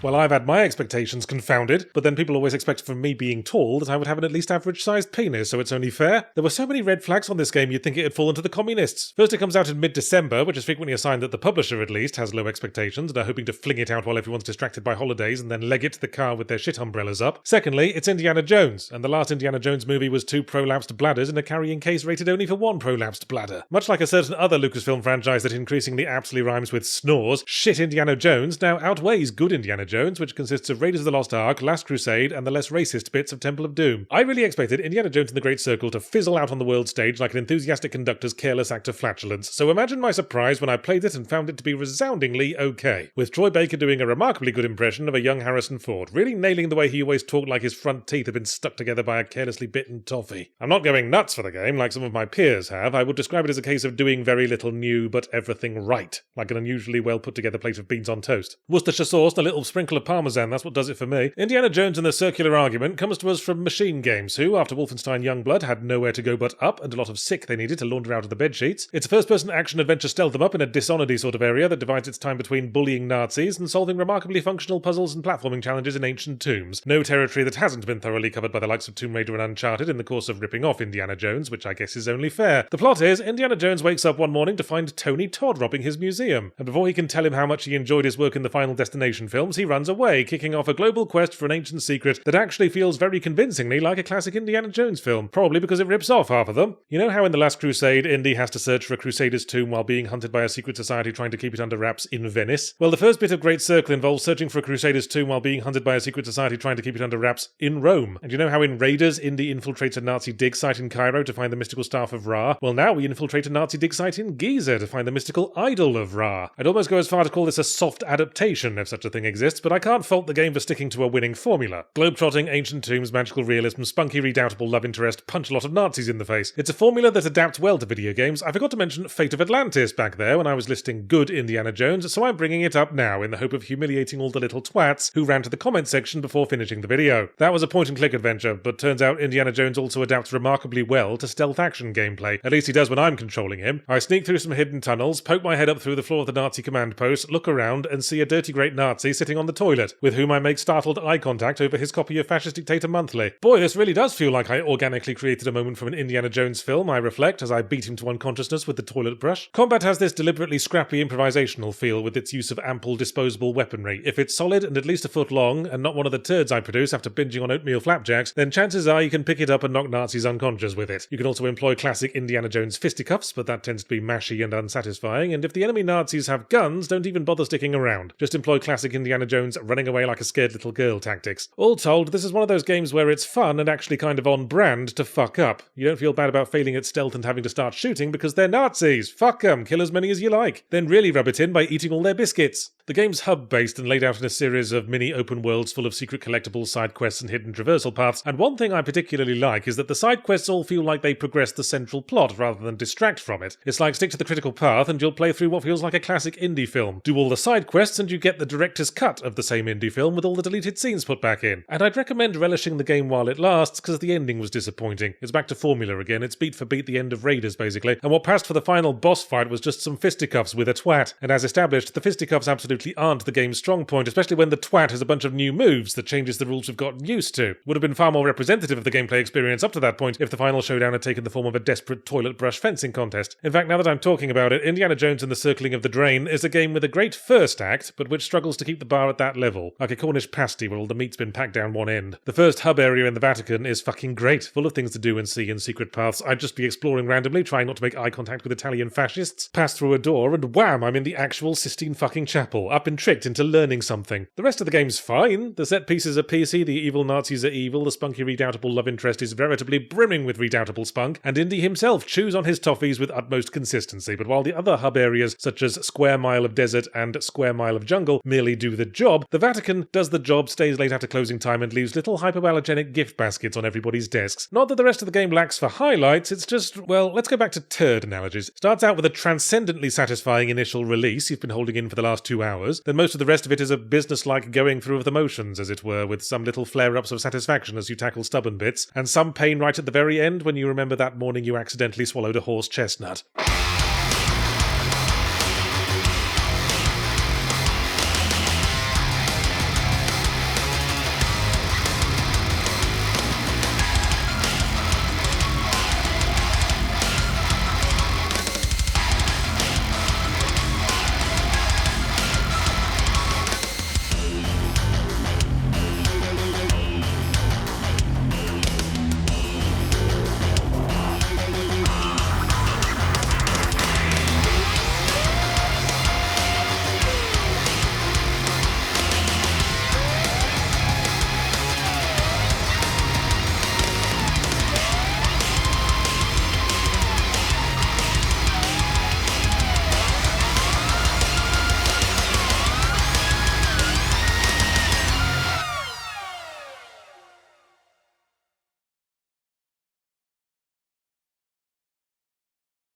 Well, I've had my expectations confounded, but then people always expect from me being tall that I would have an at least average-sized penis, so it's only fair. There were so many red flags on this game you'd think it had fallen to the communists. First, it comes out in mid-December, which is frequently a sign that the publisher, at least, has low expectations and are hoping to fling it out while everyone's distracted by holidays and then leg it to the car with their shit umbrellas up. Secondly, it's Indiana Jones, and the last Indiana Jones movie was 2 prolapsed bladders in a carrying case rated only for 1 prolapsed bladder. Much like a certain other Lucasfilm franchise that increasingly aptly rhymes with snores, shit Indiana Jones now outweighs good Indiana Jones, which consists of Raiders of the Lost Ark, Last Crusade, and the less racist bits of Temple of Doom. I really expected Indiana Jones and the Great Circle to fizzle out on the world stage like an enthusiastic conductor's careless act of flatulence, so imagine my surprise when I played it and found it to be resoundingly okay, with Troy Baker doing a remarkably good impression of a young Harrison Ford, really nailing the way he always talked like his front teeth had been stuck together by a carelessly bitten toffee. I'm not going nuts for the game like some of my peers have. I would describe it as a case of doing very little new but everything right, like an unusually well put together plate of beans on toast. Worcestershire sauce and a little sprinkle of parmesan, that's what does it for me. Indiana Jones and the Circular Argument comes to us from Machine Games, who, after Wolfenstein Youngblood, had nowhere to go but up and a lot of sick they needed to launder out of the bedsheets. It's a first-person action-adventure stealth 'em up in a Dishonored-y sort of area that divides its time between bullying Nazis and solving remarkably functional puzzles and platforming challenges in ancient tombs. No territory that hasn't been thoroughly covered by the likes of Tomb Raider and Uncharted in the course of ripping off Indiana Jones, which I guess is only fair. The plot is, Indiana Jones wakes up one morning to find Tony Todd robbing his museum, and before he can tell him how much he enjoyed his work in the Final Destination films, he runs away, kicking off a global quest for an ancient secret that actually feels very convincingly like a classic Indiana Jones film, probably because it rips off half of them. You know how in The Last Crusade, Indy has to search for a Crusader's tomb while being hunted by a secret society trying to keep it under wraps in Venice? Well, the first bit of Great Circle involves searching for a Crusader's tomb while being hunted by a secret society trying to keep it under wraps in Rome. And you know how in Raiders, Indy infiltrates a Nazi dig site in Cairo to find the mystical staff of Ra? Well, now we infiltrate a Nazi dig site in Giza to find the mystical idol of Ra. I'd almost go as far to call this a soft adaptation, if such a thing exists, but I can't fault the game for sticking to a winning formula. Globetrotting, ancient tombs, magical realism, spunky, redoubtable love interest, punch a lot of Nazis in the face. It's a formula that adapts well to video games. I forgot to mention Fate of Atlantis back there when I was listing good Indiana Jones, so I'm bringing it up now in the hope of humiliating all the little twats who ran to the comment section before finishing the video. That was a point-and-click adventure, but turns out Indiana Jones also adapts remarkably well to stealth action gameplay. At least he does when I'm controlling him. I sneak through some hidden tunnels, poke my head up through the floor of the Nazi command post, look around, and see a dirty great Nazi sitting on the toilet, with whom I make startled eye contact over his copy of Fascist Dictator Monthly. Boy, this really does feel like I organically created a moment from an Indiana Jones film, I reflect, as I beat him to unconsciousness with the toilet brush. Combat has this deliberately scrappy improvisational feel with its use of ample disposable weaponry. If it's solid and at least a foot long, and not one of the turds I produce after binging on oatmeal flapjacks, then chances are you can pick it up and knock Nazis unconscious with it. You can also employ classic Indiana Jones fisticuffs, but that tends to be mashy and unsatisfying, and if the enemy Nazis have guns, don't even bother sticking around. Just employ classic Indiana Jones running away like a scared little girl tactics. All told, this is one of those games where it's fun and actually kind of on brand to fuck up. You don't feel bad about failing at stealth and having to start shooting because they're Nazis. Fuck them, kill as many as you like. Then really rub it in by eating all their biscuits. The game's hub-based and laid out in a series of mini open worlds full of secret collectibles, side quests, and hidden traversal paths, and one thing I particularly like is that the side quests all feel like they progress the central plot rather than distract from it. It's like stick to the critical path and you'll play through what feels like a classic indie film. Do all the side quests and you get the director's cut of the same indie film with all the deleted scenes put back in. And I'd recommend relishing the game while it lasts because the ending was disappointing. It's back to formula again, it's beat for beat the end of Raiders basically, and what passed for the final boss fight was just some fisticuffs with a twat. And as established, the fisticuffs absolutely aren't the game's strong point, especially when the twat has a bunch of new moves that changes the rules we've gotten used to. Would have been far more representative of the gameplay experience up to that point if the final showdown had taken the form of a desperate toilet brush fencing contest. In fact, now that I'm talking about it, Indiana Jones and the Circling of the Drain is a game with a great first act, but which struggles to keep the bar at that level, like a Cornish pasty where all the meat's been packed down one end. The first hub area in the Vatican is fucking great, full of things to do and see and secret paths I'd just be exploring randomly, trying not to make eye contact with Italian fascists, pass through a door, and wham, I'm in the actual Sistine fucking chapel. I've been tricked into learning something. The rest of the game's fine. The set pieces are PC, the evil Nazis are evil, the spunky redoubtable love interest is veritably brimming with redoubtable spunk, and Indy himself chews on his toffees with utmost consistency, but while the other hub areas, such as Square Mile of Desert and Square Mile of Jungle, merely do the job, the Vatican does the job, stays late after closing time, and leaves little hypoallergenic gift baskets on everybody's desks. Not that the rest of the game lacks for highlights, it's just, well, let's go back to turd analogies. Starts out with a transcendently satisfying initial release you've been holding in for the last 2 hours, then most of the rest of it is a business-like going through of the motions, as it were, with some little flare-ups of satisfaction as you tackle stubborn bits, and some pain right at the very end when you remember that morning you accidentally swallowed a horse chestnut.